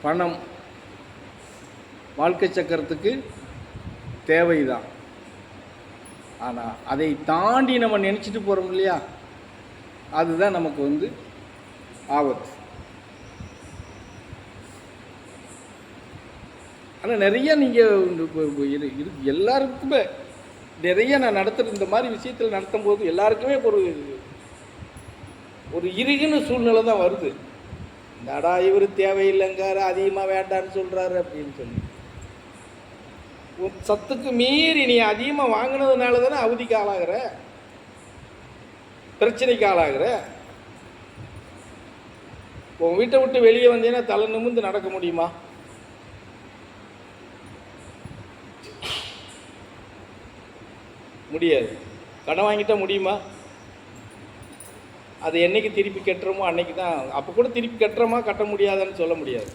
பணம் வாழ்க்கை சக்கரத்துக்கு தேவைதான். ஆனால் அதை தாண்டி நம்ம நினச்சிட்டு போகிறோம் இல்லையா, அதுதான் நமக்கு வந்து ஆபத்து. ஆனால் நிறைய நீங்கள் எல்லாருக்குமே நிறைய நான் நடத்துகிற இந்த மாதிரி விஷயத்தில் நடத்தும் போது எல்லாருக்குமே ஒரு இறுகின சூழ்நிலை தான் வருது. நடா இவர் தேவையில்லைங்காரு, அதிகமாக வேண்டான்னு சொல்கிறாரு அப்படின்னு சொல்லி சத்துக்கு மீறி நீ அதிகமாக வாங்கினதுனால தானே அவதிக்கு ஆளாகிற, பிரச்சனைக்கு ஆளாகிற. உன் வீட்டை விட்டு வெளியே வந்தீங்கன்னா தலை நிமிர்ந்து நடக்க முடியுமா? முடியாது. கடன் வாங்கிட்டா முடியுமா? அது என்னைக்கு திருப்பி கட்டுறோமோ அன்னைக்கு தான். அப்போ கூட திருப்பி கட்டுறோமா கட்ட முடியாதான்னு சொல்ல முடியாது.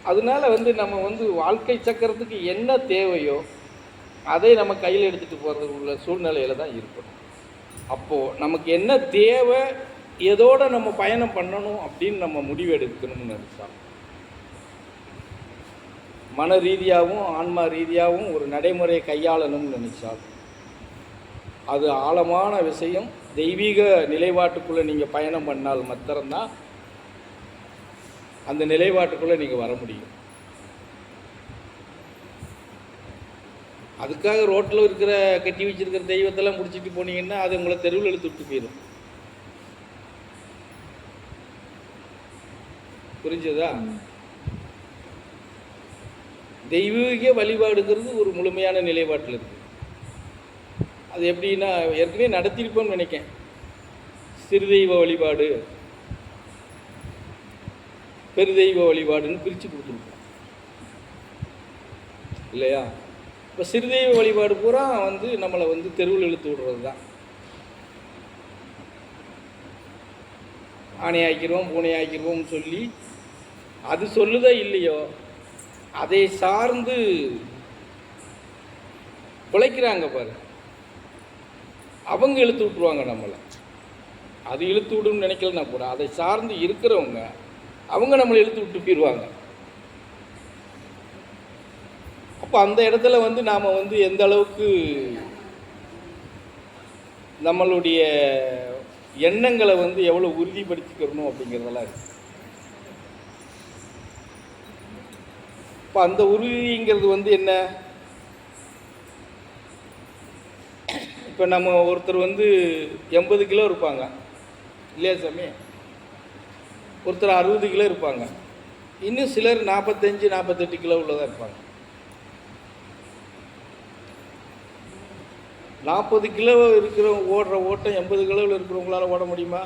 அதனால வந்து நம்ம வந்து வாழ்க்கை சக்கரத்துக்கு என்ன தேவையோ அதை நம்ம கையில் எடுத்துகிட்டு போகிறது உள்ள சூழ்நிலையில் தான் இருக்கணும். அப்போது நமக்கு என்ன தேவை, எதோடு நம்ம பயணம் பண்ணணும் அப்படின்னு நம்ம முடிவு எடுக்கணும்னு நினச்சோம். மன ரீதியாகவும் ஆன்மா ரீதியாகவும் ஒரு நடைமுறையை கையாளணும்னு நினச்சால் அது ஆழமான விஷயம். தெய்வீக நிலைப்பாட்டுக்குள்ளே நீங்கள் பயணம் பண்ணால் மாத்திரம்தான் அந்த நிலைப்பாட்டுக்குள்ளே நீங்கள் வர முடியும். அதுக்காக ரோட்டில் இருக்கிற கட்டி வச்சிருக்கிற தெய்வத்தெல்லாம் முடிச்சுட்டு போனீங்கன்னா அது உங்களை தெருவில் இழுத்து விட்டு போயிடும். புரிஞ்சதா? தெய்வீக வழிபாடுங்கிறது ஒரு முழுமையான நிலைப்பாட்டில் இருக்குது. அது எப்படின்னா ஏற்கனவே நடத்திருப்போம்னு நினைக்கேன். சிறுதெய்வ வழிபாடு, பெருதெய்வ வழிபாடுன்னு பிரித்து கொடுத்துருப்போம் இல்லையா? இப்போ சிறுதெய்வ வழிபாடு பூரா வந்து நம்மளை வந்து தெருவில் இழுத்து விடுறது தான். ஆணை ஆக்கிடுவோம் பூனை ஆக்கிடுவோம்னு சொல்லி அது சொல்லுதோ இல்லையோ அதை சார்ந்து பிழைக்கிறாங்க பாரு, அவங்க இழுத்து விட்டுருவாங்க நம்மளை. அது இழுத்து விடுன்னு நினைக்கலன்னா கூட அதை சார்ந்து இருக்கிறவங்க அவங்க நம்மளை இழுத்து விட்டு போயிடுவாங்க. அப்போ அந்த இடத்துல வந்து நாம் வந்து எந்த அளவுக்கு நம்மளுடைய எண்ணங்களை வந்து எவ்வளோ உறுதிப்படுத்திக்கிறணும் அப்படிங்கிறதெல்லாம் இருக்குது. இப்போ அந்த உறுதிங்கிறது வந்து என்ன? இப்போ நம்ம ஒருத்தர் வந்து 80 கிலோ இருப்பாங்க இல்லையா சாமி, ஒருத்தர் 60 கிலோ இருப்பாங்க, இன்னும் சிலர் 45 48 கிலோ உள்ளதாக இருப்பாங்க. 40 கிலோ இருக்கிறவங்க ஓடுற ஓட்டம் 80 கிலோவில் இருக்கிறவங்களால ஓட முடியுமா?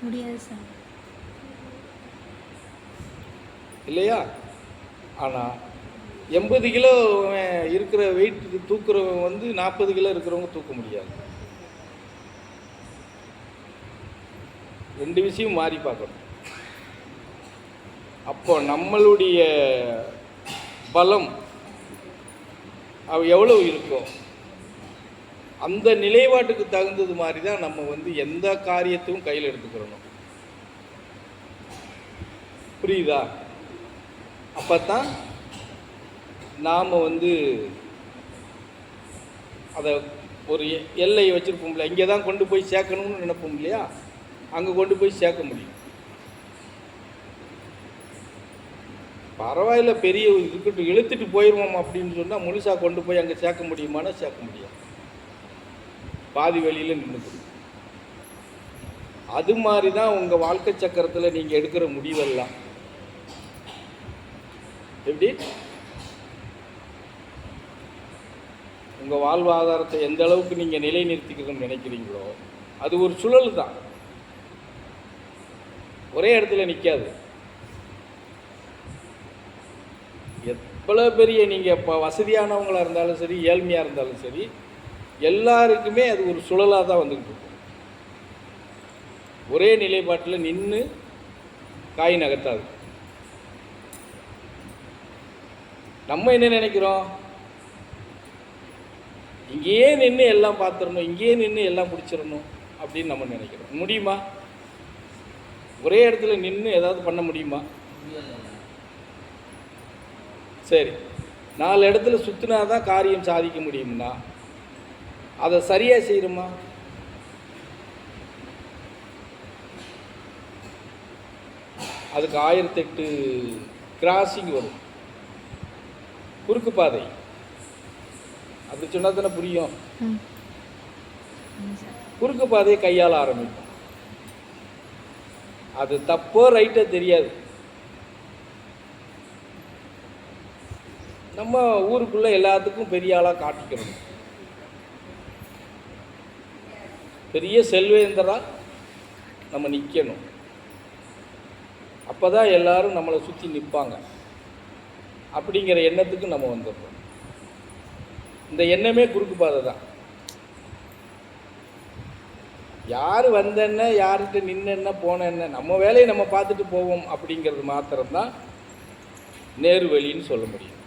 முடியாது சார். இல்லையா? ஆனால் 80 கிலோ இருக்கிற வெயிட் தூக்குறவங்க வந்து 40 கிலோ இருக்கிறவங்க தூக்க முடியாது. ரெண்டு விஷயம் மாறி பார்க்கணும். அப்போ நம்மளுடைய பலம் எவ்வளவு இருக்கும் அந்த நிலைப்பாட்டுக்கு தகுந்தது மாதிரி தான் நம்ம வந்து எந்த காரியத்தையும் கையில் எடுத்துக்கிறணும். புரியுதா? அப்போ தான் நாம் வந்து அதை ஒரு எல்லையை வச்சுருப்போம்ல, இங்கே தான் கொண்டு போய் சேர்க்கணும்னு நினைப்போம் இல்லையா, அங்கே கொண்டு போய் சேர்க்க முடியும். பரவாயில்ல பெரிய இருக்கட்டும் இழுத்துட்டு போயிடுவோம் அப்படின்னு சொன்னால் முழுசாக கொண்டு போய் அங்கே சேர்க்க முடியுமானா சேர்க்க முடியும், பாதி வழியில் நின்றுக்கணும். அது மாதிரி தான் உங்கள் வாழ்க்கை சக்கரத்தில் நீங்கள் எடுக்கிற முடிவெல்லாம் எப்படி உங்கள் வாழ்வாதாரத்தை எந்த அளவுக்கு நீங்கள் நிலைநிறுத்திக்கணும்னு நினைக்கிறீங்களோ அது ஒரு சுழல் தான், ஒரே இடத்துல நிற்காது. எவ்வளோ பெரிய நீங்கள் இப்போ வசதியானவங்களாக இருந்தாலும் சரி ஏழ்மையாக இருந்தாலும் சரி எல்லாருக்குமே அது ஒரு சுழலாக தான் வந்துக்கிட்டு இருக்கும். ஒரே நிலைப்பாட்டில் நின்று காய் நகர்த்தாது. நம்ம என்ன நினைக்கிறோம், இங்கேயே நின்று எல்லாம் பார்த்துடணும், இங்கேயே நின்று எல்லாம் பிடிச்சிடணும் அப்படின்னு நம்ம நினைக்கிறோம். முடியுமா? ஒரே இடத்துல நின்று ஏதாவது பண்ண முடியுமா? சரி, 4 இடத்துல சுற்றினா தான் காரியம் சாதிக்க முடியும்னா அதை சரியாக செய்கிறோமா? அதுக்கு 1008 கிராசிங் வரும், குறுக்கு பாதை. அப்படி சொன்னா தானே புரியும். குறுக்கு பாதையை கையாள ஆரம்பிக்கும். அது தப்போ ரைட்டோ தெரியாது. நம்ம ஊருக்குள்ள எல்லாத்துக்கும் பெரிய ஆளாக காட்டிக்கணும். பெரிய செல்வேந்தரா நம்ம நிற்கணும். அப்போ தான் எல்லாரும் நம்மளை சுற்றி நிற்பாங்க அப்படிங்கிற எண்ணத்துக்கு நம்ம வந்துடுறோம். இந்த எண்ணமே குறுக்கு பாதை தான். யார் வந்தென்ன, யார்கிட்ட நின்னென்ன போனேன்ன, நம்ம வேலையை நம்ம பார்த்துட்டு போவோம் அப்படிங்கிறது மாத்திரம்தான் நேர்வழின்னு சொல்ல முடியும்.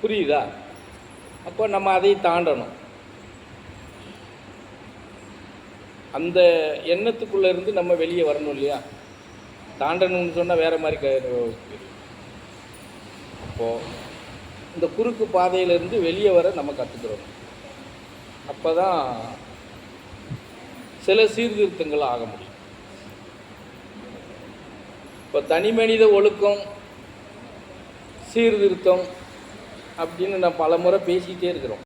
புரியுதா? அப்போ நம்ம அதை தாண்டணும். அந்த எண்ணத்துக்குள்ளே இருந்து நம்ம வெளியே வரணும் இல்லையா? தாண்டணும்னு சொன்னால் வேறு மாதிரி அப்போது இந்த குறுக்கு பாதையிலேருந்து வெளியே வர நம்ம கற்றுக்கிறோம். அப்போ தான் சில சீர்திருத்தங்கள் ஆக முடியும். இப்போ தனி மனித ஒழுக்கம், சீர்திருத்தம் அப்படின்னு நான் பல முறை பேசிக்கிட்டே இருக்கிறோம்.